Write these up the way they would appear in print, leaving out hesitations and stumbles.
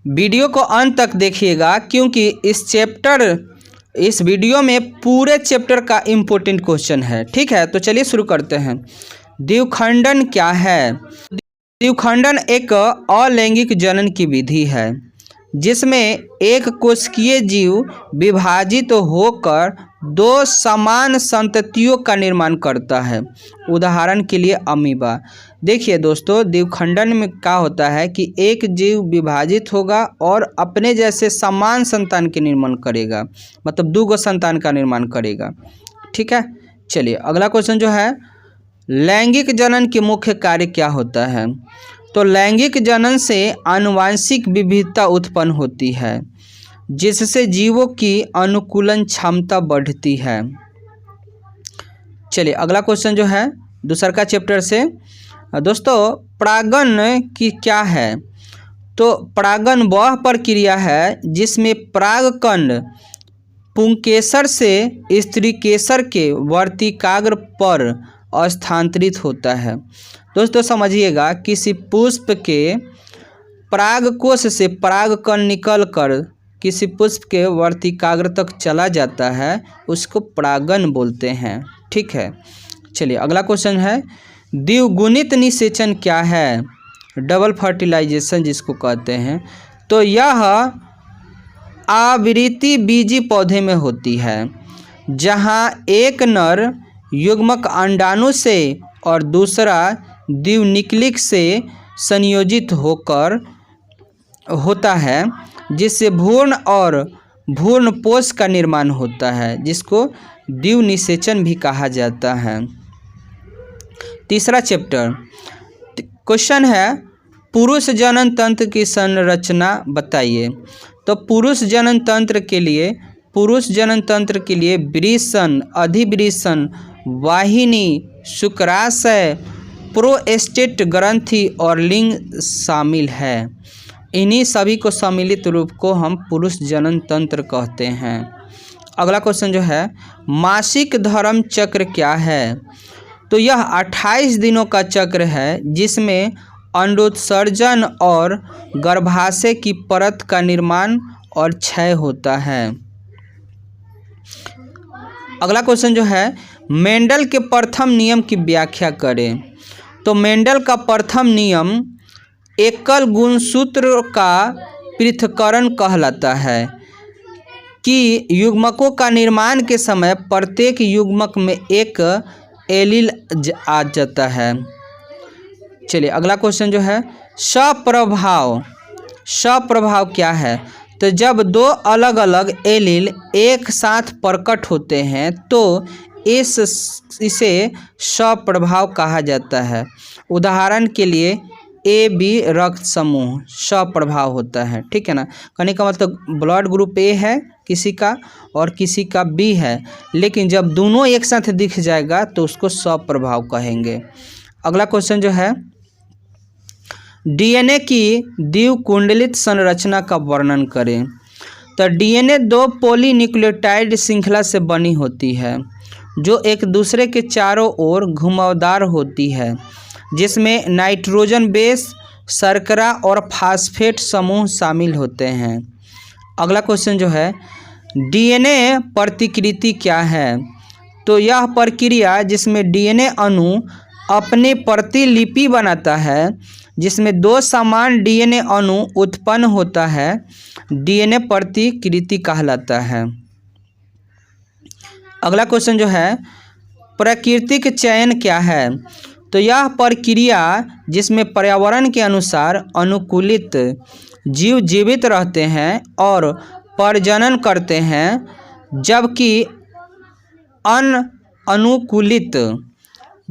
Video को अंत तक देखिएगा, क्योंकि इस वीडियो में पूरे चैप्टर का इम्पोर्टेंट क्वेश्चन है। ठीक है, तो चलिए शुरू करते हैं। द्विखंडन क्या है? द्विखंडन एक अलैंगिक जनन की विधि है जिसमें एक कोशिकीय जीव विभाजित होकर दो समान संततियों का निर्माण करता है। उदाहरण के लिए अमीबा। देखिए दोस्तों, द्विखंडन में क्या होता है कि एक जीव विभाजित होगा और अपने जैसे समान संतान के निर्माण करेगा, मतलब 2 संतान का निर्माण करेगा। ठीक है, चलिए अगला क्वेश्चन जो है, लैंगिक जनन के मुख्य कार्य क्या होता है? तो लैंगिक जनन से आनुवंशिक विविधता उत्पन्न होती है जिससे जीवों की अनुकूलन क्षमता बढ़ती है। चलिए अगला क्वेश्चन जो है दूसरा का चैप्टर से, दोस्तों परागन की क्या है? तो परागन वह प्रक्रिया है जिसमें परागकण पुंकेसर से स्त्रीकेसर के वर्तिकाग्र पर स्थानांतरित होता है। दोस्तों समझिएगा, किसी पुष्प के परागकोश से परागकण निकलकर किसी पुष्प के वर्तिकाग्र तक चला जाता है, उसको परागन बोलते हैं। ठीक है, चलिए अगला क्वेश्चन है, द्विगुणित निषेचन क्या है? डबल फर्टिलाइजेशन जिसको कहते हैं। तो यह आवृत्ति बीजी पौधे में होती है जहां एक नर युग्मक अंडाणु से और दूसरा द्विनिक्लिक से संयोजित होता है, जिससे भ्रूण और भ्रूणपोष का निर्माण होता है, जिसको द्विनिषेचन भी कहा जाता है। तीसरा चैप्टर क्वेश्चन है, पुरुष जनन तंत्र की संरचना बताइए। तो पुरुष जनन तंत्र के लिए वृषण, अधिवृषण, वाहिनी, शुक्राशय, प्रोस्टेट ग्रंथि और लिंग शामिल है। इन्हीं सभी को सम्मिलित रूप को हम पुरुष जनन तंत्र कहते हैं। अगला क्वेश्चन जो है, मासिक धर्म चक्र क्या है? तो यह 28 दिनों का चक्र है जिसमें अंडोत्सर्जन और गर्भाशय की परत का निर्माण और क्षय होता है। अगला क्वेश्चन जो है, मेंडल के प्रथम नियम की व्याख्या करें। तो मेंडल का प्रथम नियम एकल गुणसूत्र का पृथक्करण कहलाता है कि युग्मकों का निर्माण के समय प्रत्येक युग्मक में एक एलील आ जाता है। चलिए अगला क्वेश्चन जो है, सप्रभाव क्या है? तो जब 2 अलग अलग एलील एक साथ प्रकट होते हैं तो इसे सप्रभाव कहा जाता है। उदाहरण के लिए AB रक्त समूह सप्रभाव होता है। ठीक है ना, कहने का मतलब ब्लड ग्रुप A है किसी का और किसी का B है, लेकिन जब दोनों एक साथ दिख जाएगा तो उसको सप्रभाव कहेंगे। अगला क्वेश्चन जो है, DNA की द्विकुंडलित संरचना का वर्णन करें। तो DNA 2 पॉलीन्यूक्लियोटाइड श्रृंखला से बनी होती है जो एक दूसरे के चारों ओर घुमावदार होती है, जिसमें नाइट्रोजन बेस, शर्करा और फास्फेट समूह शामिल होते हैं। अगला क्वेश्चन जो है, DNA प्रतिकृति क्या है? तो यह प्रक्रिया जिसमें DNA अणु अपने प्रतिलिपि बनाता है, जिसमें 2 समान DNA अणु उत्पन्न होता है, DNA प्रतिकृति कहलाता है। अगला क्वेश्चन जो है, प्राकृतिक चयन क्या है? तो यह प्रक्रिया जिसमें पर्यावरण के अनुसार अनुकूलित जीव जीवित रहते हैं और प्रजनन करते हैं, जबकि अनुकूलित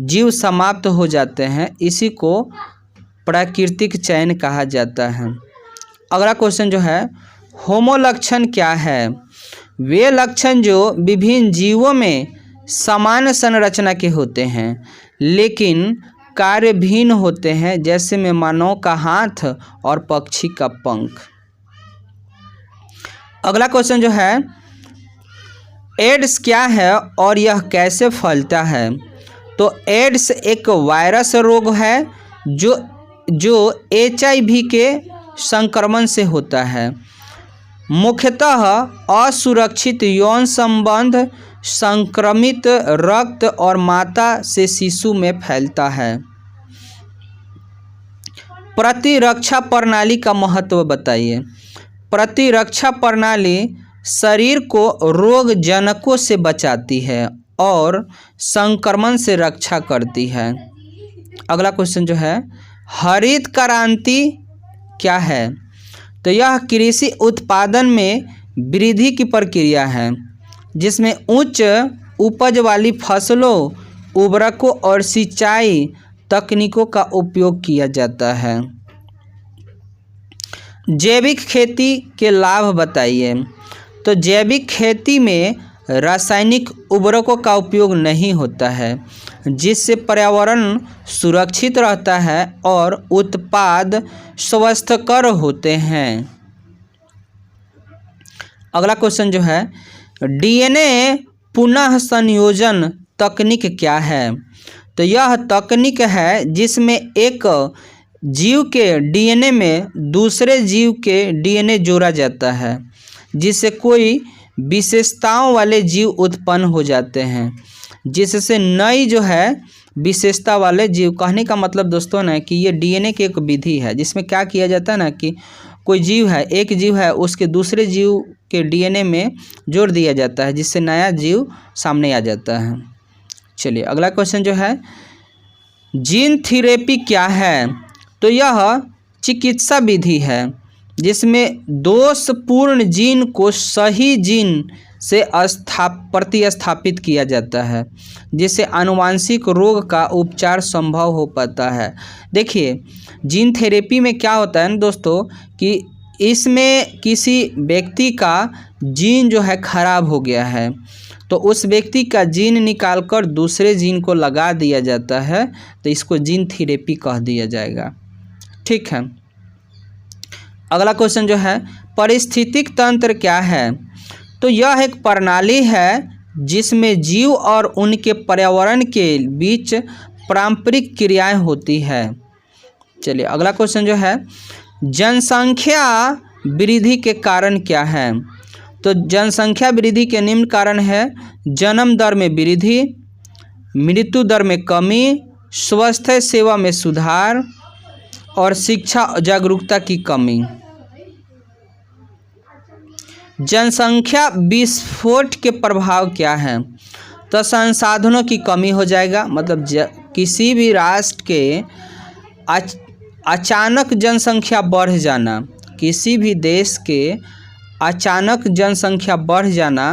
जीव समाप्त हो जाते हैं, इसी को प्राकृतिक चयन कहा जाता है। अगला क्वेश्चन जो है, होमोलक्षण क्या है? वे लक्षण जो विभिन्न जीवों में समान संरचना के होते हैं लेकिन कार्य भिन्न होते हैं, जैसे में मानव का हाथ और पक्षी का पंख। अगला क्वेश्चन जो है, एड्स क्या है और यह कैसे फैलता है? तो एड्स एक वायरस रोग है जो HIV के संक्रमण से होता है। मुख्यतः असुरक्षित यौन संबंध संक्रमित रक्त और माता से शिशु में फैलता है। प्रतिरक्षा प्रणाली का महत्व बताइए। प्रतिरक्षा प्रणाली शरीर को रोगजनकों से बचाती है और संक्रमण से रक्षा करती है। अगला क्वेश्चन जो है, हरित क्रांति क्या है? तो यह कृषि उत्पादन में वृद्धि की प्रक्रिया है जिसमें उच्च उपज वाली फसलों, उर्वरकों और सिंचाई तकनीकों का उपयोग किया जाता है। जैविक खेती के लाभ बताइए। तो जैविक खेती में रासायनिक उर्वरकों का उपयोग नहीं होता है जिससे पर्यावरण सुरक्षित रहता है और उत्पाद स्वस्थकर होते हैं। अगला क्वेश्चन जो है, डीएनए पुनः संयोजन तकनीक क्या है? तो यह तकनीक है जिसमें एक जीव के डीएनए में दूसरे जीव के डीएनए जोड़ा जाता है जिससे कोई विशेषताओं वाले जीव उत्पन्न हो जाते हैं, जिससे नई जो है विशेषता वाले जीव। कहने का मतलब दोस्तों ना कि ये डीएनए की एक विधि है जिसमें क्या किया जाता है ना कि कोई जीव है, एक जीव है, उसके दूसरे जीव के डीएनए में जोड़ दिया जाता है जिससे नया जीव सामने आ जाता है। चलिए अगला क्वेश्चन जो है, जीन थेरेपी क्या है? तो यह चिकित्सा विधि है जिसमें दोषपूर्ण जीन को सही जीन से प्रतिस्थापित किया जाता है जिससे आनुवांशिक रोग का उपचार संभव हो पाता है। देखिए जीन थेरेपी में क्या होता है ना दोस्तों कि इसमें किसी व्यक्ति का जीन जो है खराब हो गया है तो उस व्यक्ति का जीन निकालकर दूसरे जीन को लगा दिया जाता है, तो इसको जीन थेरेपी कह दिया जाएगा। ठीक है। अगला क्वेश्चन जो है, पारिस्थितिक तंत्र क्या है? तो यह एक प्रणाली है जिसमें जीव और उनके पर्यावरण के बीच पारंपरिक क्रियाएं होती है। चलिए अगला क्वेश्चन जो है, जनसंख्या वृद्धि के कारण क्या है? तो जनसंख्या वृद्धि के निम्न कारण है, जन्म दर में वृद्धि, मृत्यु दर में कमी, स्वास्थ्य सेवा में सुधार और शिक्षा जागरूकता की कमी। जनसंख्या विस्फोट के प्रभाव क्या है? तो संसाधनों की कमी हो जाएगा, मतलब किसी भी राष्ट्र के अचानक जनसंख्या बढ़ जाना, किसी भी देश के अचानक जनसंख्या बढ़ जाना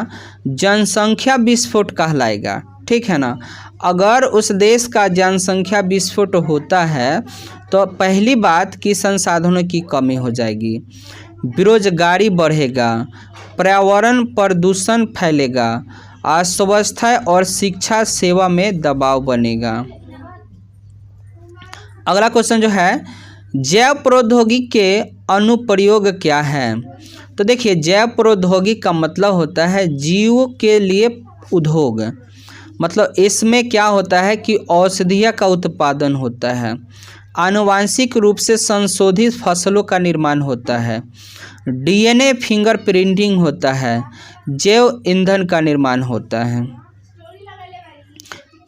जनसंख्या विस्फोट कहलाएगा। ठीक है ना। अगर उस देश का जनसंख्या विस्फोट होता है तो पहली बात कि संसाधनों की कमी हो जाएगी, बेरोजगारी बढ़ेगा, पर्यावरण प्रदूषण फैलेगा, अस्वस्थता और शिक्षा सेवा में दबाव बनेगा। अगला क्वेश्चन जो है, जैव प्रौद्योगिकी के अनुप्रयोग क्या है? तो देखिए जैव प्रौद्योगिकी का मतलब होता है जीवों के लिए उद्योग। मतलब इसमें क्या होता है कि औषधियों का उत्पादन होता है, आनुवांशिक रूप से संशोधित फसलों का निर्माण होता है, डीएनए फिंगरप्रिंटिंग होता है, जैव ईंधन का निर्माण होता है।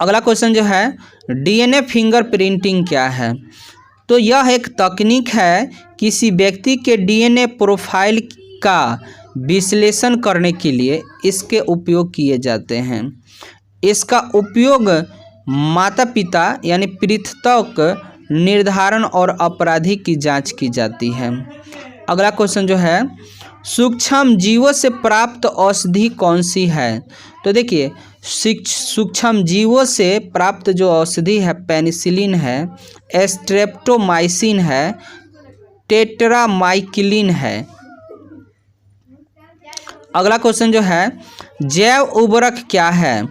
अगला क्वेश्चन जो है, डीएनए फिंगरप्रिंटिंग क्या है? तो यह एक तकनीक है किसी व्यक्ति के डीएनए प्रोफाइल का विश्लेषण करने के लिए इसके उपयोग किए जाते हैं। इसका उपयोग माता पिता यानी पृथक निर्धारण और अपराधी की जांच की जाती है। अगला क्वेश्चन जो है, सूक्ष्म जीवों से प्राप्त औषधि कौन सी है? तो देखिए सूक्ष्म जीवों से प्राप्त जो औषधि है पेनिसिलिन है, स्ट्रेप्टोमाइसिन है, टेट्रामाइक्लिन है। अगला क्वेश्चन जो है, जैव उर्वरक क्या है?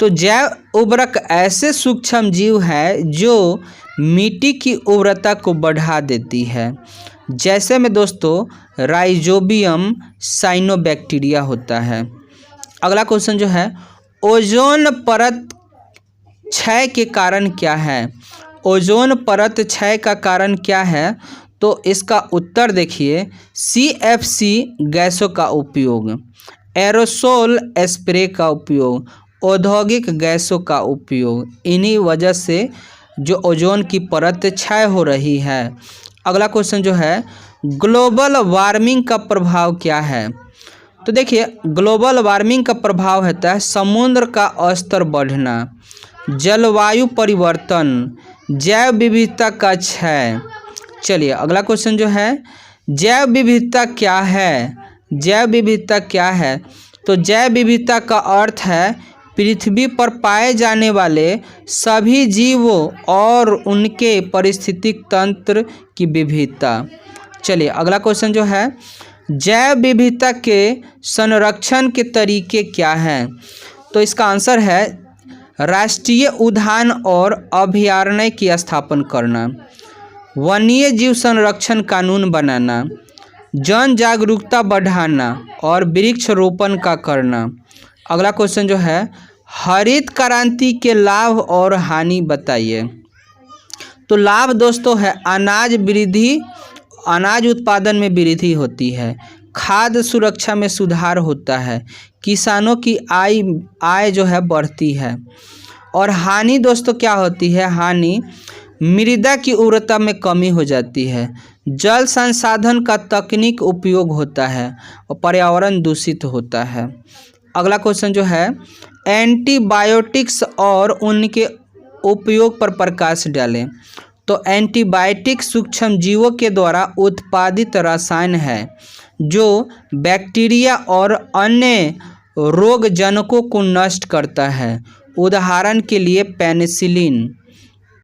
तो जैव उर्वरक ऐसे सूक्ष्म जीव है जो मिट्टी की उर्वरता को बढ़ा देती है, जैसे में दोस्तों राइजोबियम साइनोबैक्टीरिया होता है। अगला क्वेश्चन जो है, ओजोन परत क्षय के कारण क्या है? ओजोन परत क्षय का कारण क्या है? तो इसका उत्तर देखिए CFC गैसों का उपयोग, एरोसोल स्प्रे का उपयोग, औद्योगिक गैसों का उपयोग, इन्हीं वजह से जो ओजोन की परत क्षय हो रही है। अगला क्वेश्चन जो है ग्लोबल वार्मिंग का प्रभाव क्या है। तो देखिए ग्लोबल वार्मिंग का प्रभाव होता है समुद्र का स्तर बढ़ना, जलवायु परिवर्तन, जैव विविधता का क्षय। चलिए अगला क्वेश्चन जो है जैव विविधता क्या है। जैव विविधता क्या है, तो जैव विविधता का अर्थ है पृथ्वी पर पाए जाने वाले सभी जीवों और उनके पारिस्थितिक तंत्र की विविधता। चलिए अगला क्वेश्चन जो है जैव विविधता के संरक्षण के तरीके क्या हैं। तो इसका आंसर है राष्ट्रीय उद्यान और अभयारण्य की स्थापना करना, वन्य जीव संरक्षण कानून बनाना, जन जागरूकता बढ़ाना और वृक्ष रोपण का करना। अगला क्वेश्चन जो है हरित क्रांति के लाभ और हानि बताइए। तो लाभ दोस्तों है अनाज उत्पादन में वृद्धि होती है, खाद्य सुरक्षा में सुधार होता है, किसानों की आय जो है बढ़ती है। और हानि दोस्तों क्या होती है, हानि मृदा की उर्वरता में कमी हो जाती है, जल संसाधन का तकनीक उपयोग होता है और पर्यावरण दूषित होता है। अगला क्वेश्चन जो है एंटीबायोटिक्स और उनके उपयोग पर प्रकाश डालें। तो एंटीबायोटिक सूक्ष्म जीवों के द्वारा उत्पादित रसायन है जो बैक्टीरिया और अन्य रोगजनकों को नष्ट करता है। उदाहरण के लिए पेनिसिलिन।